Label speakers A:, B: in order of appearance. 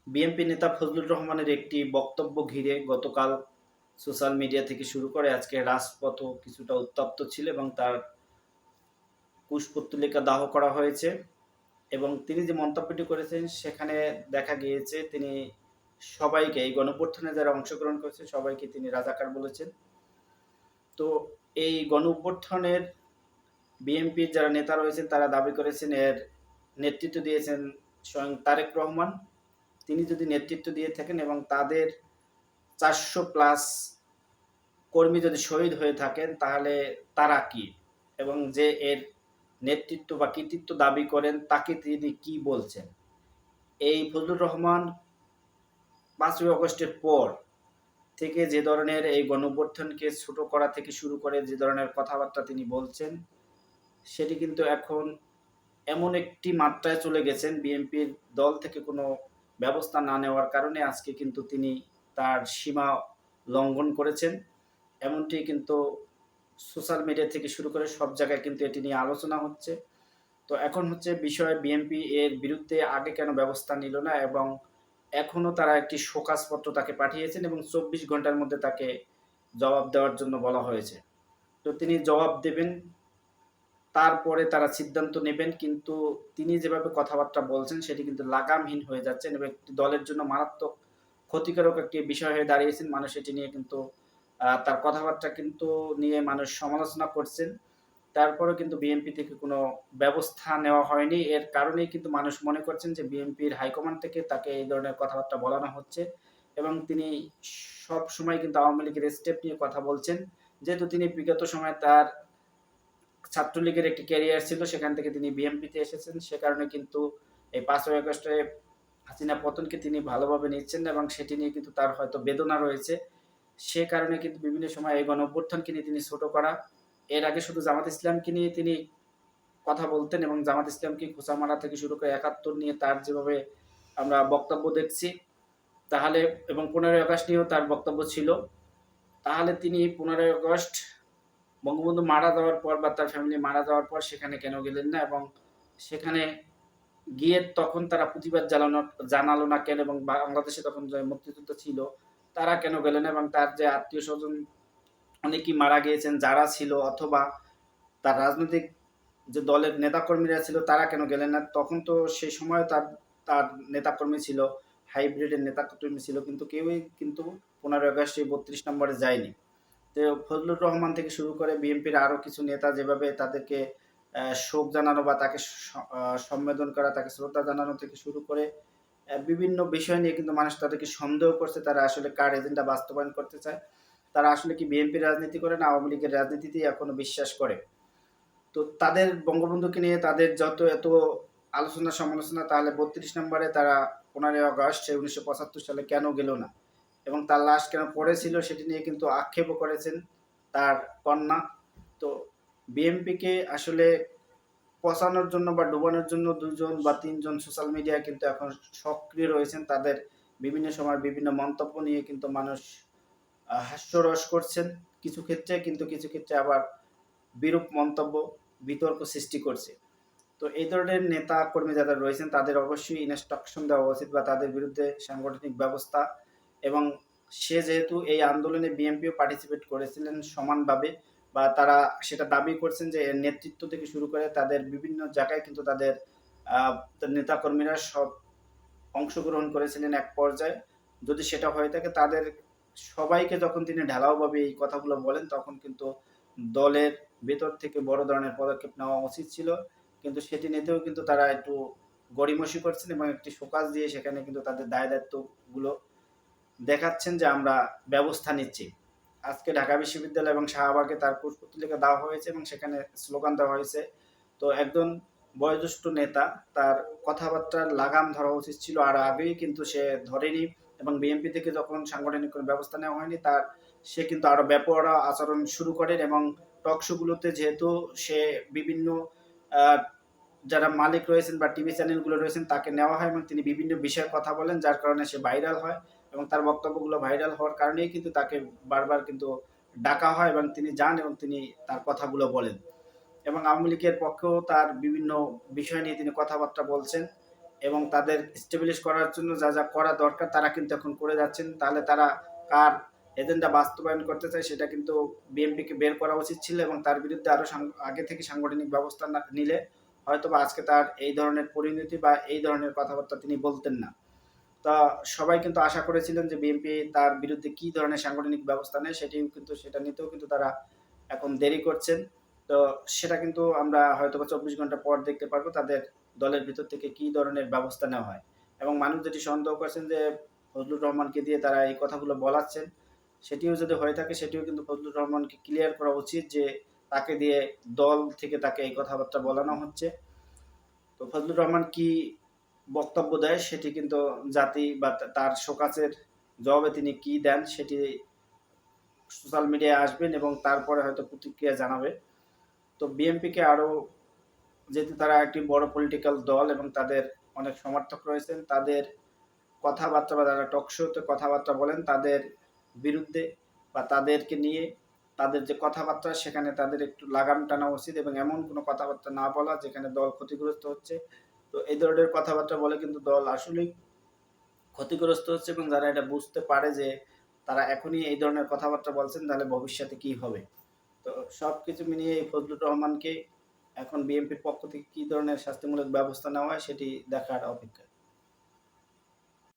A: BNP নেতা ফজলুর রহমানের একটি বক্তব্য ঘিরে গতকাল সোশ্যাল মিডিয়া থেকে শুরু করে আজকে রাজপথও কিছুটা উত্তপ্ত ছিল এবং তার কুশপুত্তলিকা দাহ করা হয়েছে। এবং তিনি যে মন্তব্যটি করেছেন সেখানে দেখা গিয়েছে তিনি সবাইকে, এই গণঅভ্যুত্থানে যারা অংশগ্রহণ করেছে সবাইকে তিনি রাজাকার বলেছেন। তো এই গণঅভ্যুত্থানের বিএনপির যারা নেতা রয়েছেন তারা দাবি করেছেন এর নেতৃত্ব দিয়েছেন স্বয়ং তারেক রহমান। তিনি যদি নেতৃত্ব দিয়ে থাকেন এবং তাদের ৪০০+ কর্মী যদি শহীদ হয়ে থাকেন তাহলে তারা কি, এবং যে এর নেতৃত্ব বা কৃতিত্ব দাবি করেন তাকে তিনি কি বলছেন? এই ফজলুর রহমান ৫ই অগস্টের পর থেকে যে ধরনের এই গণঅভ্যুত্থানকে ছোট করা থেকে শুরু করে যে ধরনের কথাবার্তা তিনি বলছেন, সেটি কিন্তু এখন এমন একটি মাত্রায় চলে গেছেন, বিএনপির দল থেকে কোনো ব্যবস্থা না নেওয়ার কারণে আজকে কিন্তু তিনি তার সীমা লঙ্ঘন করেছেন। এমনটি কিন্তু সোশ্যাল মিডিয়া থেকে শুরু করে সব জায়গায় কিন্তু এটি নিয়ে আলোচনা হচ্ছে। তো এখন হচ্ছে বিষয়, বিএনপি এর বিরুদ্ধে আগে কেন ব্যবস্থা নিল না, এবং এখনো তারা একটি শোকাজপত্র তাকে পাঠিয়েছেন এবং ২৪ ঘন্টার মধ্যে তাকে জবাব দেওয়ার জন্য বলা হয়েছে। তো তিনি জবাব দেবেন, তারপরে তারা সিদ্ধান্ত নেবেন। কিন্তু তিনি যেভাবে কথাবার্তা বলছেন সেটি কিন্তু লাগামহীন হয়ে যাচ্ছেন এবং একটি দলের জন্য মারাত্মক ক্ষতিকারক একটি বিষয় হয়ে দাঁড়িয়েছেন। মানুষ এটি নিয়ে কিন্তু তার কথাবার্তা কিন্তু নিয়ে মানুষ সমালোচনা করছেন। তারপরেও কিন্তু বিএনপি থেকে কোনো ব্যবস্থা নেওয়া হয়নি। এর কারণেই কিন্তু মানুষ মনে করছেন যে বিএনপির হাইকমান্ড থেকে তাকে এই ধরনের কথাবার্তা বলানো হচ্ছে এবং তিনি সবসময় কিন্তু আওয়ামী লীগের স্টেপ নিয়ে কথা বলছেন। যেহেতু তিনি বিগত সময়ে তার ছাত্রলীগের একটি ক্যারিয়ার ছিল, সেখান থেকে তিনি বিএনপিতে এসেছেন। সে কারণে কিন্তু এই ৫ই আগস্টে হাসিনা পতনকে তিনি ভালোভাবে নিচ্ছেন এবং সেটি নিয়ে কিন্তু তার হয়তো বেদনা রয়েছে। সে কারণে কিন্তু বিভিন্ন সময় এই গণঅভ্যুত্থানকে নিয়ে তিনি ছোট করা। এর আগে শুধু জামাত ইসলামকে নিয়ে তিনি কথা বলতেন এবং জামাত ইসলামকে খোঁচা মারা থেকে শুরু করে ৭১ নিয়ে তার যেভাবে আমরা বক্তব্য দেখছি, তাহলে এবং ১৫ই আগস্ট নিয়েও তার বক্তব্য ছিল। তাহলে তিনি ১৫ই আগস্ট বঙ্গবন্ধু মারা যাওয়ার পর বা তার ফ্যামিলি মারা যাওয়ার পর সেখানে কেন গেলেন না, এবং সেখানে গিয়ে তখন তারা প্রতিবাদ জানালো না কেন, এবং বাংলাদেশে তখন যে মুক্তিযুদ্ধ ছিল তারা কেন গেলেন, এবং তার যে আত্মীয়-স্বজন অনেকেই মারা গিয়েছেন যারা ছিল, অথবা তার রাজনৈতিক যে দলের নেতাকর্মীরা ছিল তারা কেন গেলেন না? তখন তো সেই সময় তার তার নেতাকর্মী ছিল, হাইব্রিডের নেতাকর্মী ছিল, কিন্তু কেউই কিন্তু ১৫ই আগস্ট এই ৩২ নম্বরে যায়নি। তো ফজলুর রহমান থেকে শুরু করে বিএনপির আরো কিছু নেতা যেভাবে তাদেরকে শোক জানানো বা তাকে সম্বোধন করা, তাকে শ্রদ্ধা জানানো থেকে শুরু করে বিভিন্ন বিষয় নিয়ে কিন্তু মানুষ তাদেরকে সন্দেহ করছে তারা আসলে কার এজেন্ডা বাস্তবায়ন করতে চায়। তারা আসলে কি বিএনপির রাজনীতি করে না আওয়ামী লীগের রাজনীতিতেই এখনো বিশ্বাস করে। তো তাদের বঙ্গবন্ধুকে নিয়ে তাদের যত এত আলোচনা সমালোচনা, তাহলে ৩২ নম্বরে তারা ১৫ই আগস্ট ১৯৭৫ সালে কেন গেল না? এবং তার লাশ কেন পড়েছিল সেটি নিয়ে কিন্তু আক্ষেপও করেছেন তার কন্যা। তো বিএনপিকে আসলে পচানোর জন্য বা ডুবানোর জন্য ২ জন বা ৩ জন সোশ্যাল মিডিয়ায় কিন্তু এখন সক্রিয় রয়েছেন। তাদের বিভিন্ন সময় বিভিন্ন মন্তব্য নিয়ে কিন্তু মানুষ হাস্যরস করছেন কিছু ক্ষেত্রে, কিন্তু কিছু ক্ষেত্রে আবার বিরূপ মন্তব্য, বিতর্ক সৃষ্টি করছে। তো এই ধরনের নেতা কর্মী যারা রয়েছেন তাদের অবশ্যই ইনস্ট্রাকশন দেওয়া উচিত বা তাদের বিরুদ্ধে সাংগঠনিক ব্যবস্থা, এবং সে যেহেতু এই আন্দোলনে বিএনপিও পার্টিসিপেট করেছিলেন সমানভাবে, বা তারা সেটা দাবি করছেন যে এর নেতৃত্ব থেকে শুরু করে তাদের বিভিন্ন জায়গায় কিন্তু তাদের নেতাকর্মীরা সব অংশগ্রহণ করেছিলেন এক পর্যায়ে। যদি সেটা হয়ে থাকে তাদের সবাইকে যখন তিনি ঢালাওভাবে এই কথাগুলো বলেন তখন কিন্তু দলের ভেতর থেকে বড় ধরনের পদক্ষেপ নেওয়া উচিত ছিল। কিন্তু সেটি নিতেও কিন্তু তারা একটু গড়িমসি করছেন এবং একটি শোকাজ দিয়ে সেখানে কিন্তু তাদের দায়-দায়িত্বগুলো দেখাচ্ছেন যে আমরা ব্যবস্থা নিচ্ছি। আজকে ঢাকা বিশ্ববিদ্যালয় এবং শাহবাগে তার কুশপুত্তলিকা দেওয়া হয়েছে এবং সেখানে স্লোগান দেওয়া হয়েছে। তো একজন বয়োজ্যেষ্ঠ নেতা, তার কথাবার্তার লাগাম ধরা উচিত ছিল আর আগেই, কিন্তু সে ধরেনি এবং বিএনপি থেকে যখন সাংগঠনিক কোনো ব্যবস্থা নেওয়া হয়নি সে কিন্তু আরো বেপরোয়া আচরণ শুরু করেন এবং টক শো গুলোতে যেহেতু সে বিভিন্ন আহ, যারা মালিক রয়েছেন বা টিভি চ্যানেলগুলো রয়েছেন তাকে নেওয়া হয় এবং তিনি বিভিন্ন বিষয়ে কথা বলেন, যার কারণে সে ভাইরাল হয় এবং তার বক্তব্যগুলো ভাইরাল হওয়ার কারণেই কিন্তু তাকে বারবার কিন্তু ডাকা হয় এবং তিনি যান এবং তিনি তার কথাগুলো বলেন। এবং আওয়ামী লীগের পক্ষেও তার বিভিন্ন বিষয় নিয়ে তিনি কথাবার্তা বলছেন এবং তাদের স্টেবলিশ করার জন্য যা যা করা দরকার তারা কিন্তু এখন করে যাচ্ছেন। তাহলে তারা কার এজেন্ডা বাস্তবায়ন করতে চায় সেটা কিন্তু বিএনপিকে বের করা উচিত ছিল এবং তার বিরুদ্ধে আরো আগে থেকে সাংগঠনিক ব্যবস্থা নিলে হয়তোবা আজকে তার এই ধরনের পরিণতি বা এই ধরনের কথাবার্তা তিনি বলতেন না। তা সবাই কিন্তু আশা করেছিলেন যে বিএনপি তার বিরুদ্ধে কি ধরনের সাংগঠনিক ব্যবস্থা নেয় সেটা নিতেও কিন্তু তারা এখন দেরি করছেন। তো সেটা কিন্তু আমরা হয়তোবা ২৪ ঘন্টা পর দেখতে পারবো তাদের দলের ভিতর থেকে কি ধরনের ব্যবস্থা নেওয়া হয়। এবং মানুষ যেটি সন্দেহ করছেন যে ফজলুর রহমানকে দিয়ে তারা এই কথাগুলো বলাচ্ছেন, সেটিও যদি হয়ে থাকে সেটিও কিন্তু ফজলুর রহমানকে ক্লিয়ার করা উচিত যে তাকে দিয়ে দল থেকে তাকে এই কথাবার্তা বলানো হচ্ছে। তো ফজলুর রহমান কি বক্তব্য দেয় সেটি কিন্তু জাতি বা তার শোকাজের জবাবে তিনি কি দেন সেটি সোশ্যাল মিডিয়ায় আসবেন এবং তারপরে হয়তো প্রতিক্রিয়া জানাবে। তো বিএনপিকে আরো যেহেতু তারা একটি বড় পলিটিক্যাল দল এবং তাদের অনেক সমর্থক রয়েছেন, তাদের কথাবার্তা বা যারা টক শোতে কথাবার্তা বলেন তাদের বিরুদ্ধে বা তাদেরকে নিয়ে তাদের যে কথাবার্তা সেখানে তাদের একটু লাগাম টানা উচিত এবং এমন কোনো কথাবার্তা না বলা যেখানে দল ক্ষতিগ্রস্ত হচ্ছে। তো এই ধরনের কথাবার্তা বলে কিন্তু দল আসলেই ক্ষতিগ্রস্ত হচ্ছে এবং যারা এটা বুঝতে পারে যে তারা এখনই এই ধরনের কথাবার্তা বলছেন তাহলে ভবিষ্যতে কি হবে। তো সবকিছু মিলিয়ে এই ফজলুর রহমানকে এখন বিএনপির পক্ষ থেকে কি ধরনের শাস্তিমূলক ব্যবস্থা নেওয়া হয় সেটি দেখার অপেক্ষা।